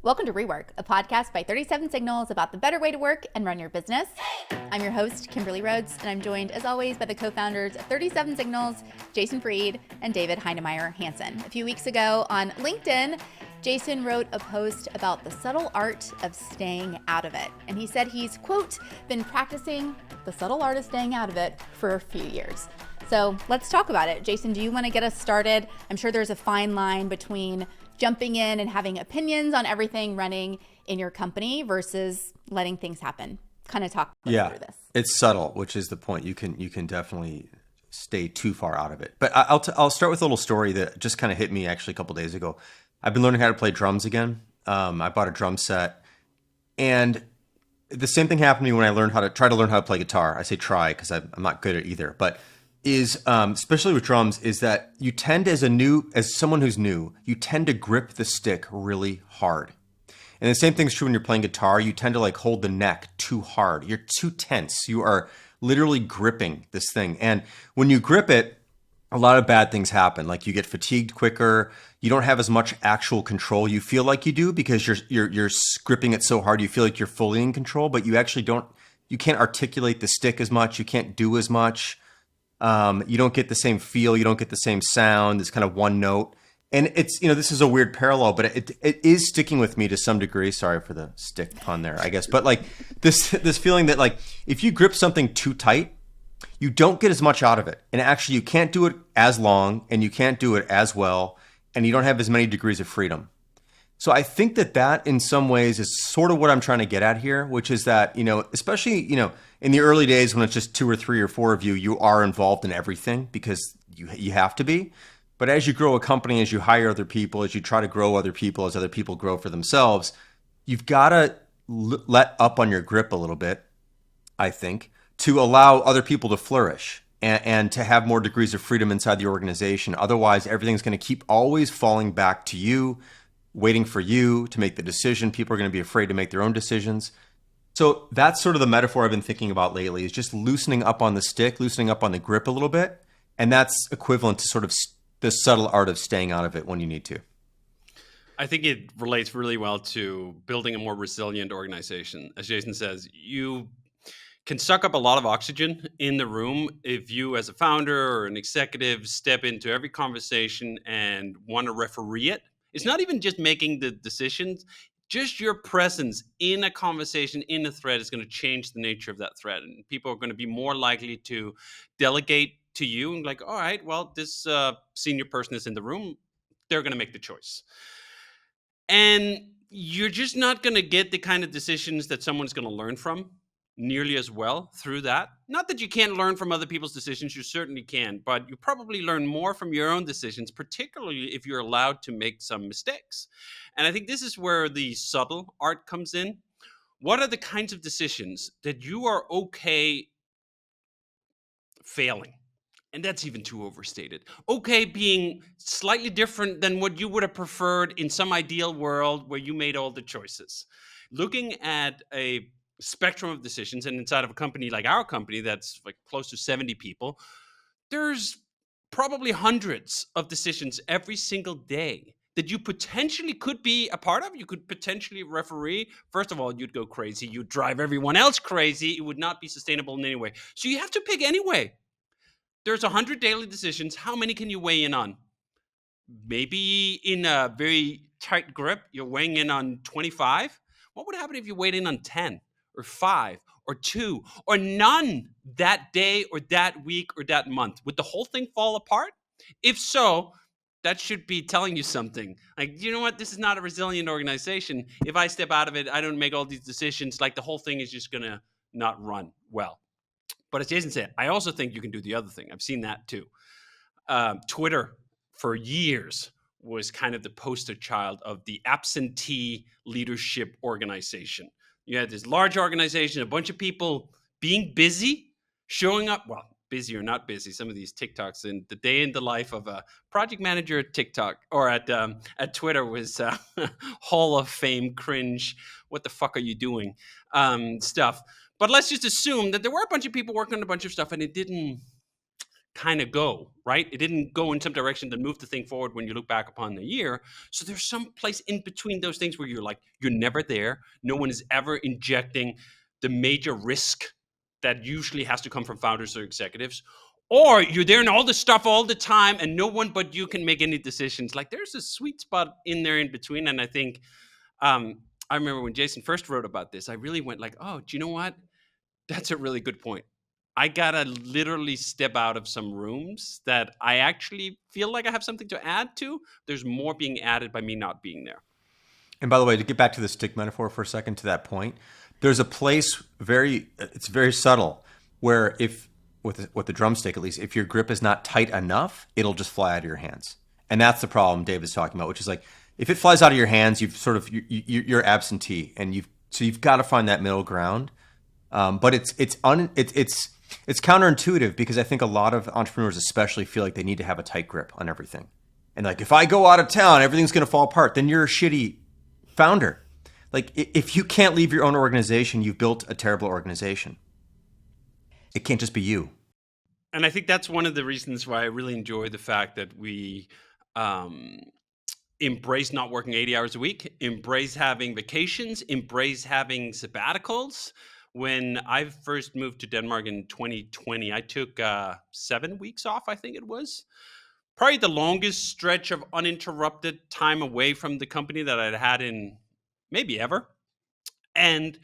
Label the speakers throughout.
Speaker 1: Welcome to REWORK, a podcast by 37 Signals about the better way to work and run your business. I'm your host, Kimberly Rhodes, and I'm joined, as always, by the co-founders of 37 Signals, Jason Fried and David Heinemeier Hansson. A few weeks ago on LinkedIn, Jason wrote a post about the subtle art of staying out of it. And he said he's, quote, been practicing the subtle art of staying out of it for a few years. So let's talk about it. Jason, do you want to get us started? I'm sure there's a fine line between jumping in and having opinions on everything running in your company versus letting things happen. Kind of talk through this.
Speaker 2: It's subtle, which is the point. You can definitely stay too far out of it. But I'll start with a little story that just kind of hit me actually a couple days ago. I've been learning how to play drums again. I bought a drum set, and the same thing happened to me when I learned how to play guitar. I say try because I'm not good at either, but especially with drums, is that you tend as someone who's new, you tend to grip the stick really hard. And the same thing's true when you're playing guitar. You tend to hold the neck too hard. You're too tense. You are literally gripping this thing. And when you grip it, a lot of bad things happen. Like you get fatigued quicker. You don't have as much actual control you feel like you do because you're gripping it so hard. You feel like you're fully in control, but you actually don't. You can't articulate the stick as much. You can't do as much. You don't get the same feel. You don't get the same sound. It's kind of one note. And it's, this is a weird parallel, but it is sticking with me to some degree. Sorry for the stick pun there, I guess. But this feeling that if you grip something too tight, you don't get as much out of it. And actually you can't do it as long and you can't do it as well. And you don't have as many degrees of freedom. So I think that in some ways is sort of what I'm trying to get at here, which is that, especially, in the early days when it's just 2 or 3 or 4 of you, you are involved in everything because you have to be. But as you grow a company, as you hire other people, as you try to grow other people, as other people grow for themselves, you've got to let up on your grip a little bit, I think, to allow other people to flourish and to have more degrees of freedom inside the organization. Otherwise, everything's going to keep always falling back to you, waiting for you to make the decision. People are going to be afraid to make their own decisions. So that's sort of the metaphor I've been thinking about lately, is just loosening up on the stick, loosening up on the grip a little bit. And that's equivalent to sort of the subtle art of staying out of it when you need to.
Speaker 3: I think it relates really well to building a more resilient organization. As Jason says, you can suck up a lot of oxygen in the room if you, as a founder or an executive, step into every conversation and want to referee it. It's not even just making the decisions. Just your presence in a conversation, in a thread, is going to change the nature of that thread. And people are going to be more likely to delegate to you and all right, well, this senior person is in the room. They're going to make the choice. And you're just not going to get the kind of decisions that someone's going to learn from nearly as well through that. Not that you can't learn from other people's decisions, you certainly can, but you probably learn more from your own decisions, particularly if you're allowed to make some mistakes. And I think this is where the subtle art comes in. What are the kinds of decisions that you are okay failing? And that's even too overstated. Okay being slightly different than what you would have preferred in some ideal world where you made all the choices. Looking at a spectrum of decisions, and inside of a company like our company that's close to 70 people, there's probably hundreds of decisions every single day that you potentially could be a part of. You could potentially referee. First of all, you'd go crazy. You'd drive everyone else crazy. It would not be sustainable in any way. So you have to pick anyway. There's 100 daily decisions. How many can you weigh in on? Maybe in a very tight grip, you're weighing in on 25. What would happen if you weighed in on 10 or 5 or 2 or none that day or that week or that month? Would the whole thing fall apart? If so, that should be telling you something. You know what? This is not a resilient organization. If I step out of it, I don't make all these decisions, the whole thing is just going to not run well. But as Jason said, I also think you can do the other thing. I've seen that too. Twitter for years was kind of the poster child of the absentee leadership organization. You had this large organization, a bunch of people being busy, showing up, well, busy or not busy, some of these TikToks, and the day in the life of a project manager at TikTok or at Twitter was Hall of Fame cringe. What the fuck are you doing? Stuff. But let's just assume that there were a bunch of people working on a bunch of stuff and it didn't kind of go, right? It didn't go in some direction that moved the thing forward when you look back upon the year. So there's some place in between those things where you're like, you're never there. No one is ever injecting the major risk that usually has to come from founders or executives. Or you're there in all the stuff all the time and no one but you can make any decisions. Like there's a sweet spot in there in between. And I think, I remember when Jason first wrote about this, I really went like, oh, do you know what? That's a really good point. I gotta literally step out of some rooms that I actually feel like I have something to add to. There's more being added by me not being there.
Speaker 2: And by the way, to get back to the stick metaphor for a second, to that point, there's a place it's very subtle where if with the drumstick, at least, if your grip is not tight enough, it'll just fly out of your hands. And that's the problem David's talking about, which is like, if it flies out of your hands, you're absentee, and you've got to find that middle ground. But it's counterintuitive because I think a lot of entrepreneurs especially feel like they need to have a tight grip on everything. And like, if I go out of town, everything's going to fall apart. Then you're a shitty founder. Like, if you can't leave your own organization, you've built a terrible organization. It can't just be you.
Speaker 3: And I think that's one of the reasons why I really enjoy the fact that we embrace not working 80 hours a week, embrace having vacations, embrace having sabbaticals. When I first moved to Denmark in 2020, I took 7 weeks off, I think it was. Probably the longest stretch of uninterrupted time away from the company that I'd had in maybe ever. And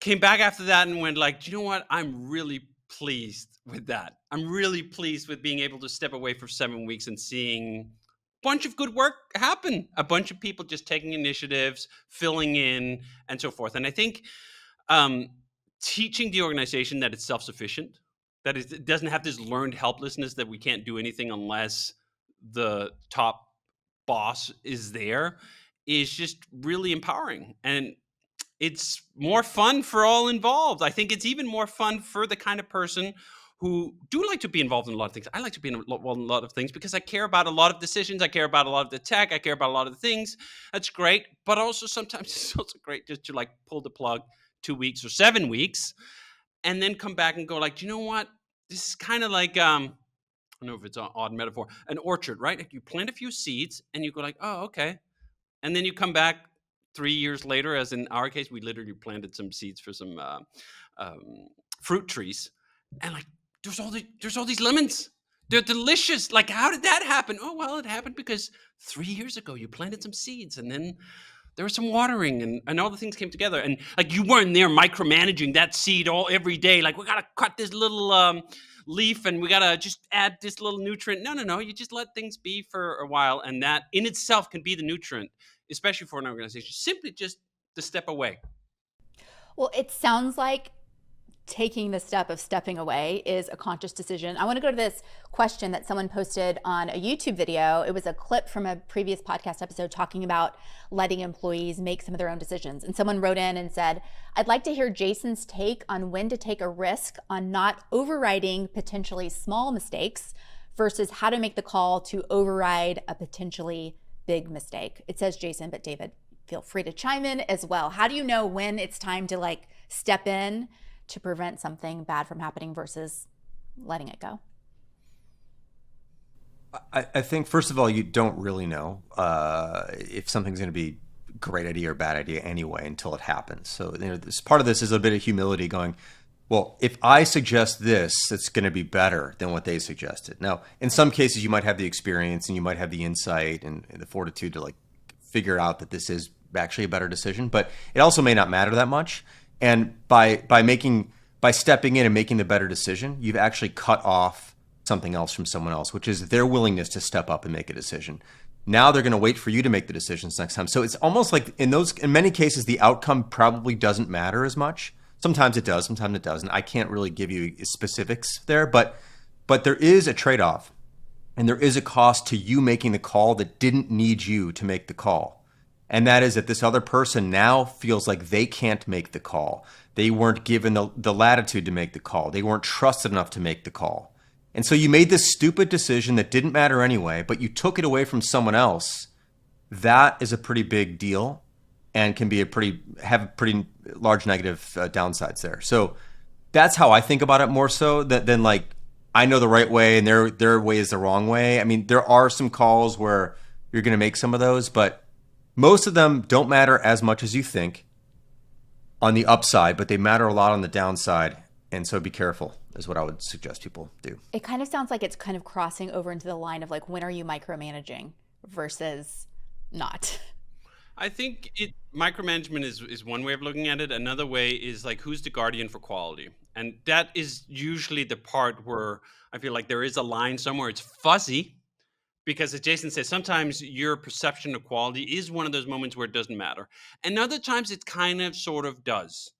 Speaker 3: came back after that and went like, do you know what? I'm really pleased with that. I'm really pleased with being able to step away for 7 weeks and seeing a bunch of good work happen. A bunch of people just taking initiatives, filling in, and so forth. And I think teaching the organization that it's self-sufficient, that it doesn't have this learned helplessness that we can't do anything unless the top boss is there, is just really empowering. And it's more fun for all involved. I think it's even more fun for the kind of person who do like to be involved in a lot of things. I like to be involved in a lot of things because I care about a lot of decisions. I care about a lot of the tech. I care about a lot of the things. That's great. But also sometimes it's also great just to like pull the plug 2 weeks or 7 weeks and then come back and go like, do you know what? This is kind of like, I don't know if it's an odd metaphor, an orchard, right? Like you plant a few seeds and you go like, oh, okay. And then you come back 3 years later, as in our case, we literally planted some seeds for some fruit trees. And like, there's all these lemons. They're delicious. Like, how did that happen? Oh, well, it happened because 3 years ago you planted some seeds and then there was some watering and all the things came together. And like, you weren't there micromanaging that seed every day. Like, we got to cut this little leaf and we got to just add this little nutrient. No. You just let things be for a while. And that in itself can be the nutrient, especially for an organization, simply just to step away.
Speaker 1: Well, it sounds like taking the step of stepping away is a conscious decision. I want to go to this question that someone posted on a YouTube video. It was a clip from a previous podcast episode talking about letting employees make some of their own decisions. And someone wrote in and said, I'd like to hear Jason's take on when to take a risk on not overriding potentially small mistakes versus how to make the call to override a potentially big mistake. It says Jason, but David, feel free to chime in as well. How do you know when it's time to like step in to prevent something bad from happening versus letting it go?
Speaker 2: I think, first of all, you don't really know if something's going to be a great idea or bad idea anyway until it happens. So this part of this is a bit of humility going, well, if I suggest this, it's going to be better than what they suggested. Now, in some cases, you might have the experience and you might have the insight and the fortitude to like figure out that this is actually a better decision, but it also may not matter that much. And by stepping in and making the better decision, you've actually cut off something else from someone else, which is their willingness to step up and make a decision. Now they're going to wait for you to make the decisions next time. So it's almost like in many cases, the outcome probably doesn't matter as much. Sometimes it does, sometimes it doesn't. I can't really give you specifics there, but there is a trade-off and there is a cost to you making the call that didn't need you to make the call. And that is that this other person now feels like they can't make the call. They weren't given the latitude to make the call. They weren't trusted enough to make the call. And so you made this stupid decision that didn't matter anyway, but you took it away from someone else. That is a pretty big deal and can be have pretty large negative downsides there. So that's how I think about it more so than like I know the right way and their way is the wrong way. I mean, there are some calls where you're going to make some of those, but most of them don't matter as much as you think on the upside, but they matter a lot on the downside. And so be careful is what I would suggest people do.
Speaker 1: It kind of sounds like it's kind of crossing over into the line of like, when are you micromanaging versus not?
Speaker 3: I think micromanagement is one way of looking at it. Another way is like, who's the guardian for quality? And that is usually the part where I feel like there is a line somewhere. It's fuzzy because, as Jason says, sometimes your perception of quality is one of those moments where it doesn't matter. And other times it kind of sort of does.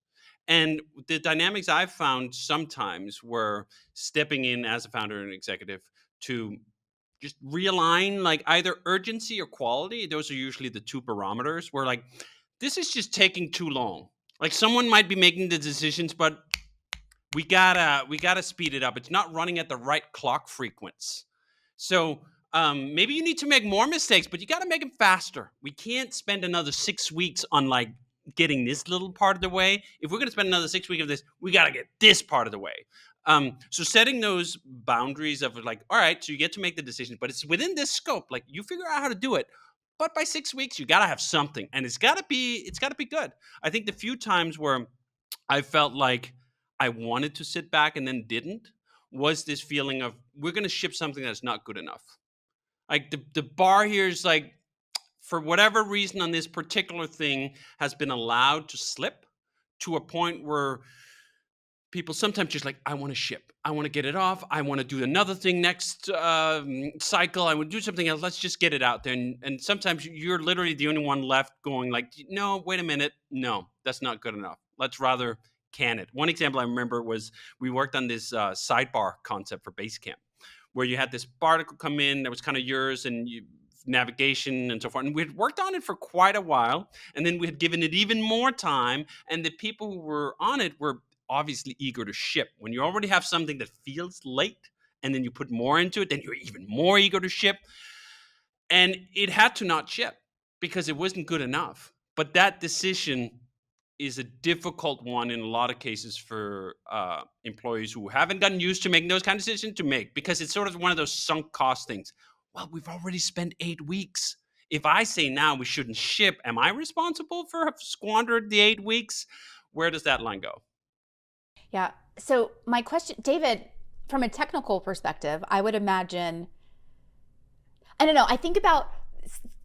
Speaker 3: And the dynamics I've found sometimes were stepping in as a founder and executive to just realign like either urgency or quality. Those are usually the two barometers where like, this is just taking too long. Like someone might be making the decisions, but we gotta speed it up. It's not running at the right clock frequency. So maybe you need to make more mistakes, but you got to make them faster. We can't spend another 6 weeks on like getting this little part of the way. If we're going to spend another 6 weeks of this, we got to get this part of the way. So setting those boundaries of like, all right, so you get to make the decision, but it's within this scope. Like you figure out how to do it, but by 6 weeks, you got to have something, and it's got to be good. I think the few times where I felt like I wanted to sit back and then didn't was this feeling of we're going to ship something that's not good enough. Like the bar here is like, for whatever reason on this particular thing has been allowed to slip to a point where people sometimes just like, I want to ship. I want to get it off. I want to do another thing next cycle. I want to do something else. Let's just get it out there. And sometimes you're literally the only one left going like, no, wait a minute. No, that's not good enough. Let's rather can it. One example I remember was we worked on this sidebar concept for Basecamp, where you had this particle come in that was kind of yours and navigation and so forth. And we had worked on it for quite a while. And then we had given it even more time. And the people who were on it were obviously eager to ship. When you already have something that feels late and then you put more into it, then you're even more eager to ship. And it had to not ship because it wasn't good enough. But that decision is a difficult one in a lot of cases for employees who haven't gotten used to making those kind of decisions to make, because it's sort of one of those sunk cost things. Well, we've already spent 8 weeks. If I say now we shouldn't ship, am I responsible for have squandered the 8 weeks? Where does that line go?
Speaker 1: Yeah. So my question, David, from a technical perspective, I would imagine, I don't know, I think about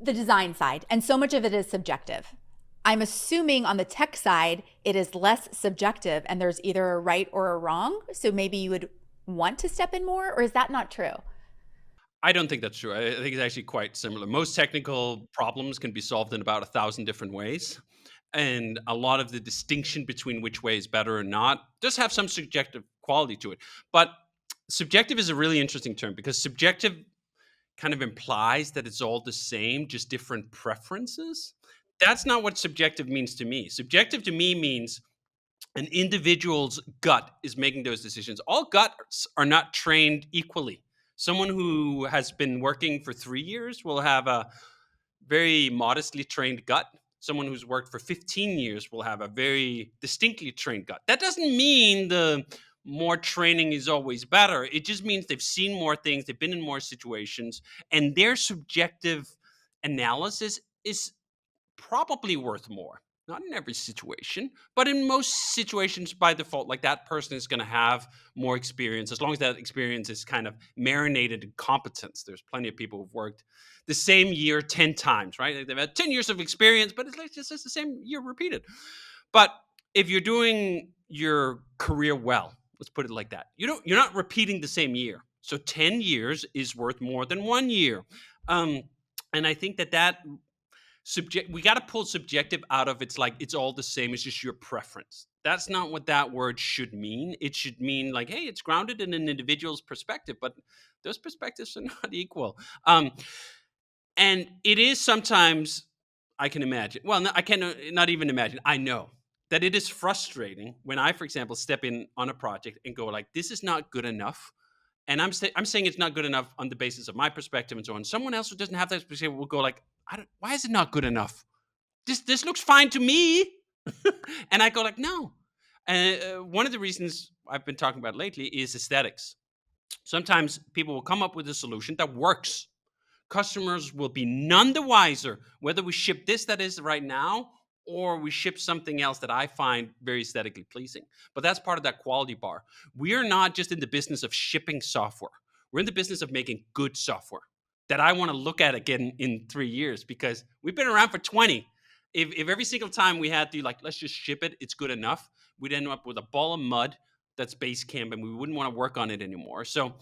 Speaker 1: the design side, and so much of it is subjective. I'm assuming on the tech side, it is less subjective and there's either a right or a wrong. So maybe you would want to step in more, or is that not true?
Speaker 3: I don't think that's true. I think it's actually quite similar. Most technical problems can be solved in about 1,000 different ways. And a lot of the distinction between which way is better or not does have some subjective quality to it. But subjective is a really interesting term because subjective kind of implies that it's all the same, just different preferences. That's not what subjective means to me. Subjective to me means an individual's gut is making those decisions. All guts are not trained equally. Someone who has been working for 3 years will have a very modestly trained gut. Someone who's worked for 15 years will have a very distinctly trained gut. That doesn't mean the more training is always better. It just means they've seen more things, they've been in more situations, and their subjective analysis is probably worth more. Not in every situation, but in most situations by default, like that person is going to have more experience as long as that experience is kind of marinated in competence. There's plenty of people who've worked the same year 10 times, right? They've had 10 years of experience, but it's like just the same year repeated. But if you're doing your career well, let's put it like that, you're not repeating the same year. So 10 years is worth more than 1 year. And I think that we got to pull subjective out of it's like it's all the same, it's just your preference. That's not what that word should mean. It should mean like, hey, it's grounded in an individual's perspective, but those perspectives are not equal. And it is sometimes, I can imagine, well, no, I can not even imagine, I know that it is frustrating when I, for example, step in on a project and go like, this is not good enough. And I'm saying it's not good enough on the basis of my perspective and so on. Someone else who doesn't have that perspective will go like, why is it not good enough? This looks fine to me. And I go like, no. And one of the reasons I've been talking about lately is aesthetics. Sometimes people will come up with a solution that works. Customers will be none the wiser whether we ship this that is right now or we ship something else that I find very aesthetically pleasing. But that's part of that quality bar. We are not just in the business of shipping software. We're in the business of making good software that I want to look at again in 3 years, because we've been around for 20. If every single time we had to let's just ship it, it's good enough, we'd end up with a ball of mud that's Basecamp, and we wouldn't want to work on it anymore. So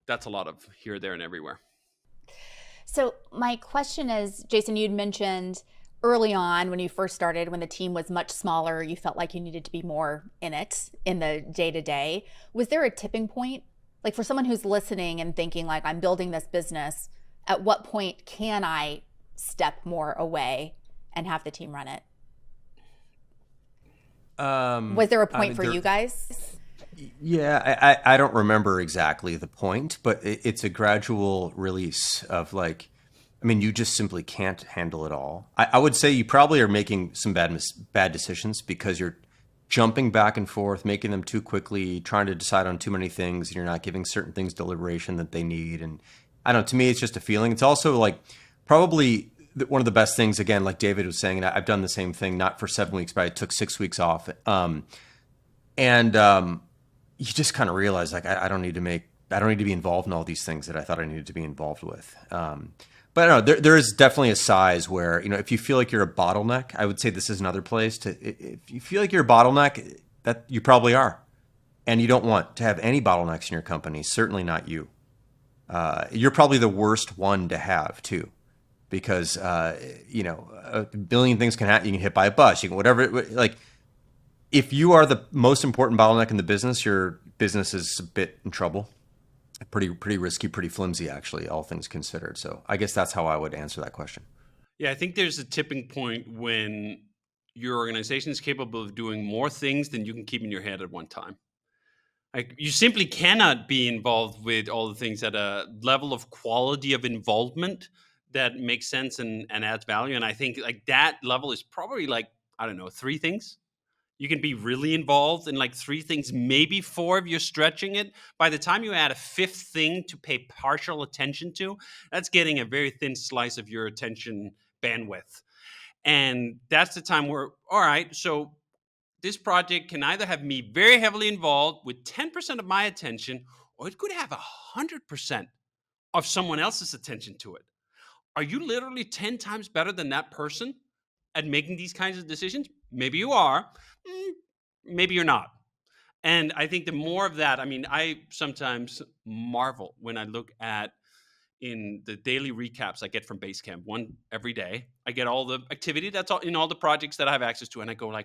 Speaker 3: that's a lot of here, there, and everywhere.
Speaker 1: So my question is, Jason, you'd mentioned early on when you first started, when the team was much smaller, you felt like you needed to be more in it in the day-to-day. Was there a tipping point? Like for someone who's listening and thinking like, I'm building this business, at what point can I step more away and have the team run it? Was there a point for you guys?
Speaker 2: Yeah, I don't remember exactly the point, but it's a gradual release of you just simply can't handle it all. I would say you probably are making some bad decisions because you're jumping back and forth, making them too quickly, trying to decide on too many things, and you're not giving certain things deliberation that they need. And I don't know, to me, it's just a feeling. It's also probably one of the best things, again, like David was saying, and I've done the same thing, not for 7 weeks, but I took 6 weeks off. You just kind of realize I don't need to be involved in all these things that I thought I needed to be involved with. But I don't know, there is definitely a size where, if you feel like you're a bottleneck, I would say this is another place if you feel like you're a bottleneck, that you probably are. And you don't want to have any bottlenecks in your company, certainly not you. You're probably the worst one to have too, because, a billion things can happen. You can get hit by a bus, you can whatever, if you are the most important bottleneck in the business, your business is a bit in trouble. Pretty risky, pretty flimsy, actually, all things considered. So I guess that's how I would answer that question.
Speaker 3: Yeah, I think there's a tipping point when your organization is capable of doing more things than you can keep in your head at one time. You simply cannot be involved with all the things at a level of quality of involvement that makes sense and adds value. And I think that level is probably 3 things. You can be really involved in 3 things, maybe 4 if you're stretching it. By the time you add a 5th thing to pay partial attention to, that's getting a very thin slice of your attention bandwidth. And that's the time where, all right, so this project can either have me very heavily involved with 10% of my attention, or it could have 100% of someone else's attention to it. Are you literally 10 times better than that person at making these kinds of decisions? Maybe you are. Maybe you're not. And I think the more of that, I sometimes marvel when I look at in the daily recaps I get from Basecamp, one every day. I get all the activity that's all in all the projects that I have access to. And I go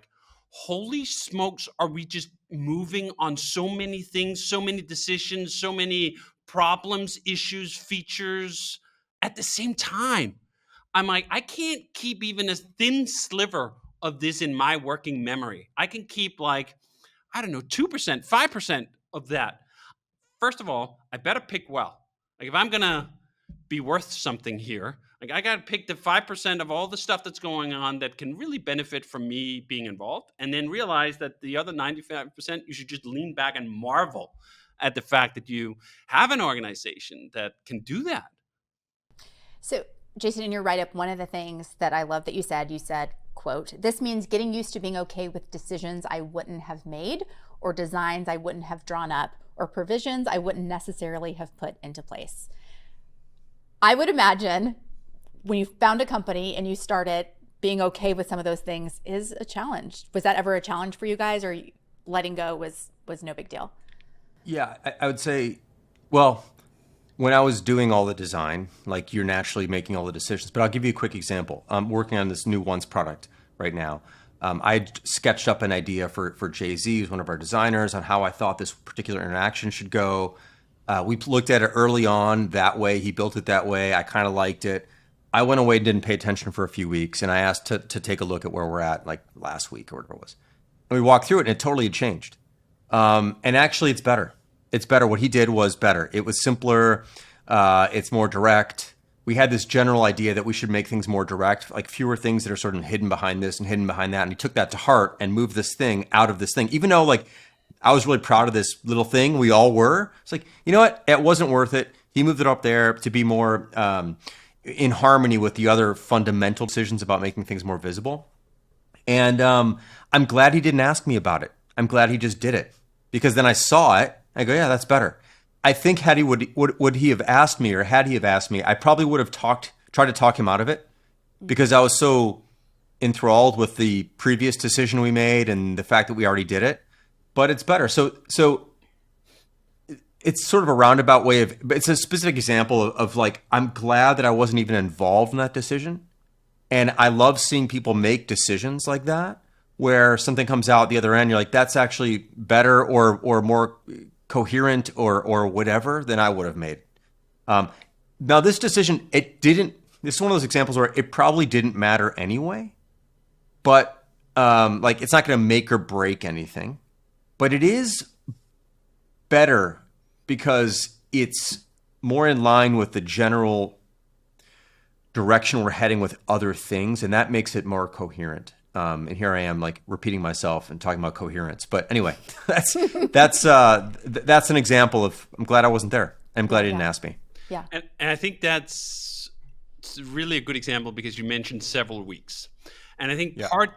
Speaker 3: holy smokes, are we just moving on so many things, so many decisions, so many problems, issues, features at the same time? I'm I can't keep even a thin sliver of this in my working memory. I can keep 2%, 5% of that. First of all, I better pick well. If I'm going to be worth something here, I got to pick the 5% of all the stuff that's going on that can really benefit from me being involved, and then realize that the other 95%, you should just lean back and marvel at the fact that you have an organization that can do that.
Speaker 1: So, Jason, in your write-up, one of the things that I love that you said, quote, "This means getting used to being okay with decisions I wouldn't have made, or designs I wouldn't have drawn up, or provisions I wouldn't necessarily have put into place." I would imagine when you found a company and you started, being okay with some of those things is a challenge. Was that ever a challenge for you guys, or letting go was no big deal?
Speaker 2: Yeah, I would say, well, when I was doing all the design, you're naturally making all the decisions. But I'll give you a quick example. I'm working on this new Once product right now. I sketched up an idea for Jay-Z, who's one of our designers, on how I thought this particular interaction should go. We looked at it early on that way. He built it that way. I kind of liked it. I went away and didn't pay attention for a few weeks, and I asked to take a look at where we're at, last week or whatever it was. And we walked through it, and it totally had changed. And actually, it's better. It's better. What he did was better. It was simpler. It's more direct. We had this general idea that we should make things more direct, fewer things that are sort of hidden behind this and hidden behind that. And he took that to heart and moved this thing out of this thing, even though I was really proud of this little thing. We all were. It's like, you know what? It wasn't worth it. He moved it up there to be more in harmony with the other fundamental decisions about making things more visible. And I'm glad he didn't ask me about it. I'm glad he just did it, because then I saw it. I go, yeah, that's better. I think had he would he have asked me, or had he have asked me, I probably would have tried to talk him out of it, because I was so enthralled with the previous decision we made and the fact that we already did it. But it's better. So it's sort of a roundabout way of, but it's a specific example of like, I'm glad that I wasn't even involved in that decision. And I love seeing people make decisions like that, where something comes out the other end, you're like, that's actually better or more coherent or whatever than I would have made. Now this decision, this is one of those examples where it probably didn't matter anyway, but like it's not going to make or break anything, but it is better because it's more in line with the general direction we're heading with other things, and that makes it more coherent. And here I am, like repeating myself and talking about coherence. But anyway, that's an example of, I'm glad I wasn't there. I'm glad he didn't ask me.
Speaker 1: Yeah,
Speaker 3: and I think that's really a good example, because you mentioned several weeks, and I think part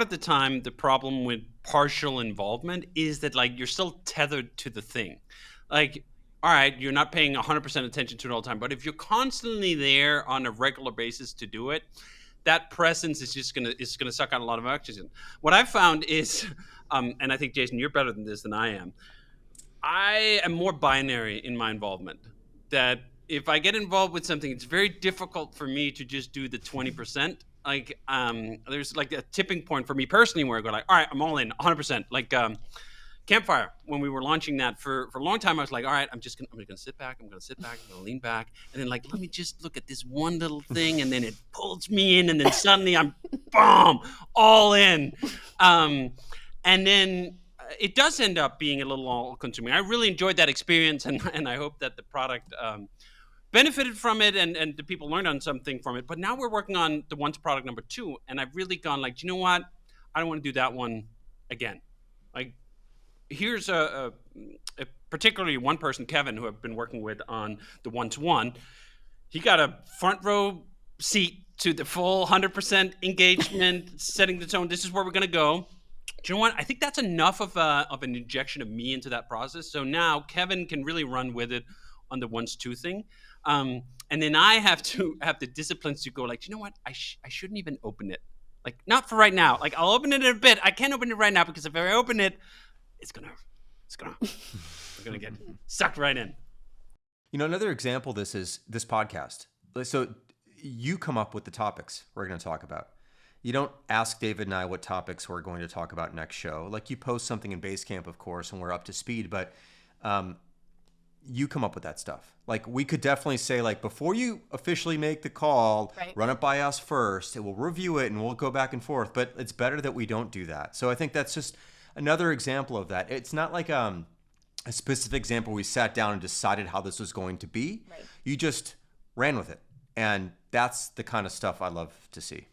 Speaker 3: of the time, the problem with partial involvement is that like you're still tethered to the thing, like. All right, you're not paying 100% attention to it all the time, but if you're constantly there on a regular basis to do it, that presence is just gonna suck out a lot of oxygen. What I've found is, and I think Jason, you're better than this than I am more binary in my involvement. That if I get involved with something, it's very difficult for me to just do the 20%. Like, there's like a tipping point for me personally where I go like, all right, I'm all in 100%. Like, Campfire, when we were launching that for a long time, I was like, all right, I'm gonna sit back, I'm gonna lean back, and then like, let me just look at this one little thing, and then it pulls me in, and then suddenly I'm boom, all in. And then it does end up being a little all consuming. I really enjoyed that experience, and I hope that the product benefited from it, and the people learned on something from it. But now we're working on the once product number 2, and I've really gone like, you know what? I don't want to do that one again. Like, here's a particularly one person, Kevin, who I've been working with on the one-to-one. He got a front row seat to the full 100% engagement, setting the tone. This is where we're going to go. Do you know what? I think that's enough of an injection of me into that process. So now Kevin can really run with it on the once-to thing. And then I have the disciplines to go like, you know what? I shouldn't even open it. Like, not for right now. Like, I'll open it in a bit. I can't open it right now, because if I open it, we're gonna get sucked right in.
Speaker 2: You know, another example of this is this podcast. So you come up with the topics we're going to talk about. You don't ask David and I what topics we're going to talk about next show. Like, you post something in Basecamp, of course, and we're up to speed, but you come up with that stuff. Like, we could definitely say, like, before you officially make the call, run it by us first, and we'll review it and we'll go back and forth. But it's better that we don't do that. So I think that's just another example of that. It's not like a specific example we sat down and decided how this was going to be. Right. You just ran with it. And that's the kind of stuff I love to see.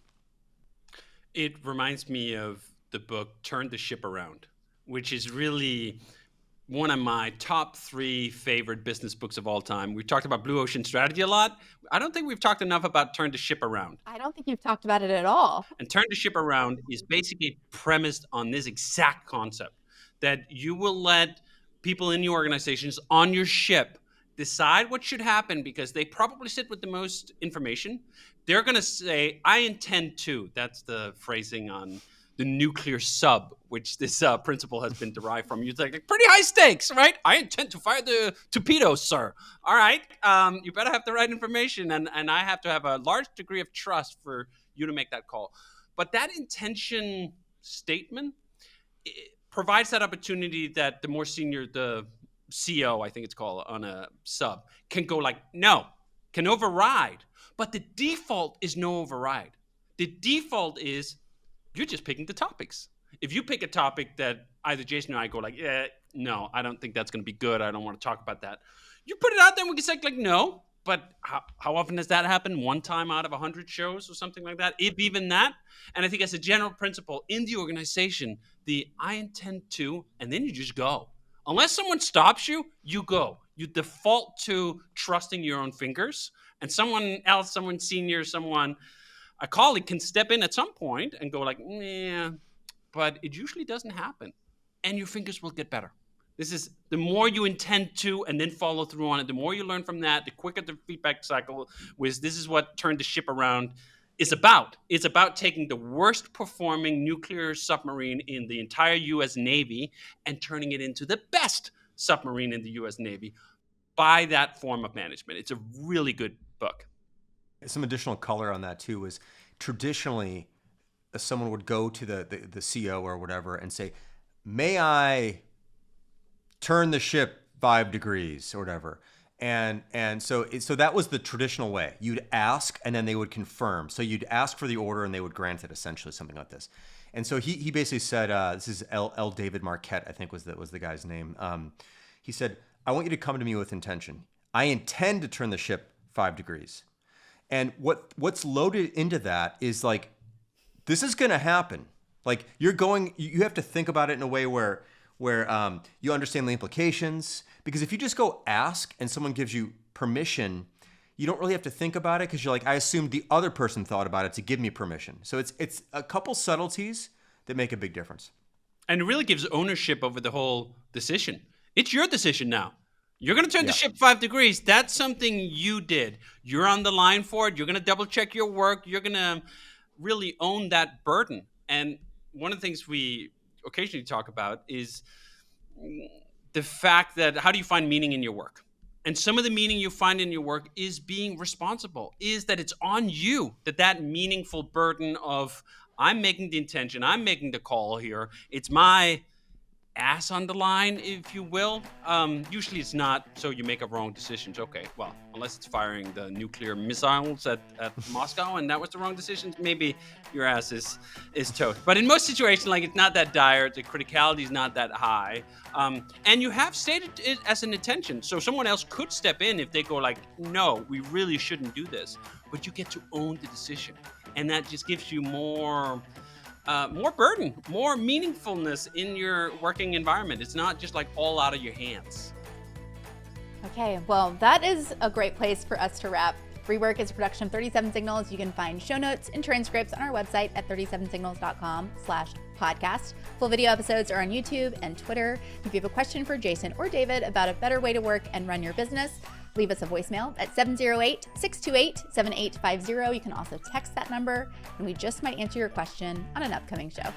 Speaker 3: It reminds me of the book Turn the Ship Around, which is really one of my top 3 favorite business books of all time. We've talked about Blue Ocean Strategy a lot. I don't think we've talked enough about Turn the Ship Around.
Speaker 1: I don't think you've talked about it at all.
Speaker 3: And Turn the Ship Around is basically premised on this exact concept, that you will let people in your organizations on your ship decide what should happen, because they probably sit with the most information. They're going to say, I intend to. That's the phrasing on the nuclear sub, which this principle has been derived from. You're like, pretty high stakes, right? I intend to fire the torpedoes, sir. All right. You better have the right information, and I have to have a large degree of trust for you to make that call. But that intention statement provides that opportunity that the more senior, the CO, I think it's called, on a sub, can go like, no, can override. But the default is no override. The default is, you're just picking the topics. If you pick a topic that either Jason or I go like, yeah, no, I don't think that's going to be good. I don't want to talk about that. You put it out there and we can say like, no, But how often does that happen? One time out of 100 shows or something like that, if even that. And I think as a general principle in the organization, I intend to, and then you just go. Unless someone stops you, you go. You default to trusting your own fingers, and someone else, someone senior, a colleague can step in at some point and go like, yeah, but it usually doesn't happen. And your fingers will get better. This is the more you intend to and then follow through on it, the more you learn from that, the quicker the feedback cycle was. This is what Turned the Ship Around is about. It's about taking the worst performing nuclear submarine in the entire U.S. Navy and turning it into the best submarine in the U.S. Navy by that form of management. It's a really good book.
Speaker 2: Some additional color on that too was traditionally someone would go to the CO or whatever and say, may I turn the ship 5 degrees or whatever. And so that was the traditional way. You'd ask and then they would confirm. So you'd ask for the order and they would grant it, essentially, something like this. And so he basically said, this is L. David Marquette, I think was the guy's name. He said, I want you to come to me with intention. I intend to turn the ship 5 degrees. And what's loaded into that is like, this is going to happen. Like you have to think about it in a way where you understand the implications. Because if you just go ask and someone gives you permission, you don't really have to think about it because you're like, I assumed the other person thought about it to give me permission. So it's a couple subtleties that make a big difference.
Speaker 3: And it really gives ownership over the whole decision. It's your decision now. You're going to turn the ship 5 degrees. That's something you did. You're on the line for it. You're going to double check your work. You're going to really own that burden. And one of the things we occasionally talk about is the fact that how do you find meaning in your work? And some of the meaning you find in your work is being responsible, is that it's on you, that meaningful burden of I'm making the intention, I'm making the call here. It's my ass on the line, if you will. Usually it's not, so you make a wrong decisions. Okay, well, unless it's firing the nuclear missiles at Moscow and that was the wrong decision, maybe your ass is toast. But in most situations, like it's not that dire, the criticality is not that high. And you have stated it as an intention. So someone else could step in if they go like, no, we really shouldn't do this. But you get to own the decision. And that just gives you more burden, more meaningfulness in your working environment. It's not just like all out of your hands.
Speaker 1: Okay, well, that is a great place for us to wrap. REWORK is a production of 37 Signals. You can find show notes and transcripts on our website at 37signals.com/podcast. Full video episodes are on YouTube and Twitter. If you have a question for Jason or David about a better way to work and run your business, leave us a voicemail at 708-628-7850. You can also text that number, and we just might answer your question on an upcoming show.